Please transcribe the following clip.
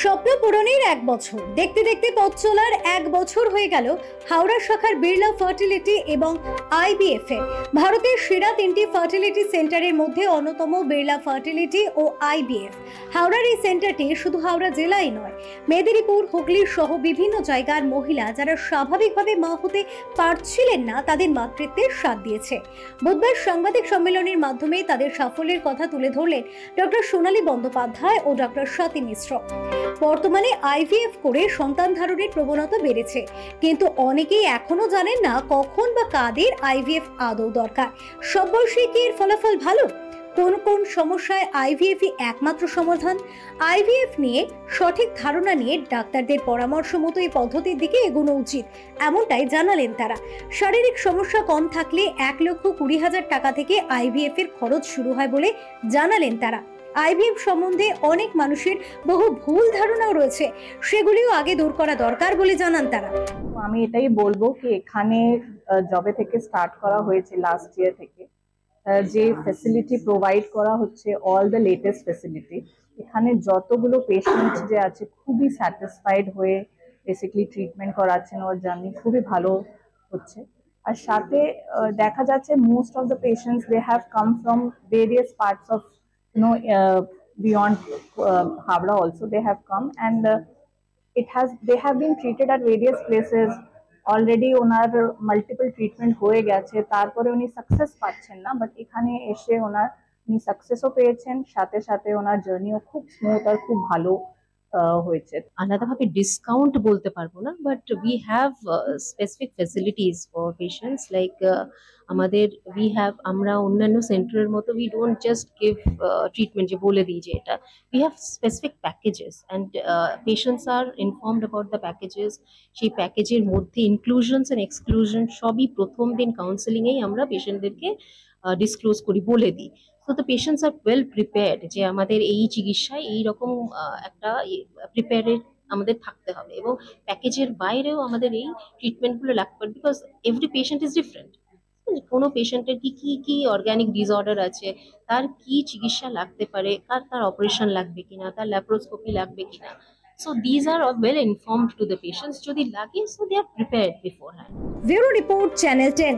স্বপ্ন পূরণের 1 বছর দেখতে দেখতে পথ চলার 1 বছর হয়ে গেল হাওড়া শাখার বিড়লা ফার্টিলিটি এবং আইভিএফ এর। ভারতের সেরা 3টি ফার্টিলিটি সেন্টারের মধ্যে অন্যতম বিড়লা ফার্টিলিটি ও আইভিএফ। হাওড়ার এই সেন্টারটি শুধু হাওড়া জেলায় নয়, মেদিনীপুর, হুগলি সহ বিভিন্ন জায়গার মহিলা যারা স্বাভাবিকভাবে মা হতে পারছিলেন না তাদের মাতৃত্বের স্বাদ দিয়েছে। বুধবার সাংবাদিক সম্মেলনের মাধ্যমে তাদের সাফল্যের কথা তুলে ধরলেন ডক্টর সোনালী বন্দ্যোপাধ্যায় ও ডক্টর স্বাতী মিশ্র। বর্তমানে আইভিএফ করে সন্তান ধারণের প্রবণতা বেড়েছে, কিন্তু অনেকেই এখনো জানেন না কখন বা কাদের আইভিএফ আদৌ দরকার। সব বয়সে কি এর ফলাফল ভালো? কোন কোন সমস্যায় আইভিএফ একমাত্র সমাধান? আইভিএফ নিয়ে সঠিক ধারণা নিয়ে ডাক্তারদের পরামর্শ মতো এই পদ্ধতির দিকে এগোনো উচিত, এমনটাই জানালেন তারা। শারীরিক সমস্যা কম থাকলে 1,20,000 টাকা থেকে আইভিএফ এর খরচ শুরু হয় বলে জানালেন তারা। আইভিএফ সম্বন্ধে অনেক মানুষের বহু ভুল ধারণাও রয়েছে, সেগুলিও আগে দূর করা দরকার বলে জানান তারা। আমি এটাই বলবো কি এখানে জবে থেকে স্টার্ট করা হয়েছে লাস্ট ইয়ার থেকে, যে ফ্যাসিলিটি প্রোভাইড করা হচ্ছে, অল দ্য লেটেস্ট ফ্যাসিলিটি, এখানে যতগুলো পেশেন্ট যে আছে খুবই স্যাটিসফাইড হয়ে বেসিক্যালি ট্রিটমেন্ট করাচ্ছেন, ওর জার্নি খুবই ভালো হচ্ছে। আর সাথে দেখা যাচ্ছে most of the patients they have come from various parts of beyond Havra also they have come, and they have been treated at various places already. Owner multiple treatment হয়ে গেছে, তারপরে উনি সাকসেস পাচ্ছেন না, বাট এখানে এসে উনি সাকসেসও পেয়েছেন, সাথে সাথে ওনার জার্নিও খুব স্মুথ আর খুব ভালো হয়েছে। আলাদাভাবে ডিসকাউন্ট বলতে পারবো না, but we have specific facilities for patients like আমরা অন্যান্য সেন্টারের মতো we don't just give treatment যে বলে দিই যে এটা, we have specific packages and patients are informed about the packages. সেই প্যাকেজের মধ্যে ইনক্লুশনস অ্যান্ড এক্সক্লুশন সবই প্রথম দিন কাউন্সেলিংয়েই আমরা পেশেন্টদেরকে ডিসক্লোজ করি, বলে দিই। So the patients are well prepared যে আমাদের এই চিকিৎসায় এইরকম একটা প্রিপেয়ারেড আমাদের থাকতে হবে, এবং প্যাকেজের বাইরেও আমাদের এই ট্রিটমেন্টগুলো লাগতে পারে, because every patient is different. কোনো পেশেন্টের কি অর্গানিক ডিসঅর্ডার আছে, তার কি চিকিৎসা লাগতে পারে, তার অপারেশন লাগবে কিনা, তার ল্যাপ্রোস্কোপি লাগবে কিনা। So these are all well informed to the patients. যদি লাগে, so they are prepared beforehand. Bureau Report, Channel 10.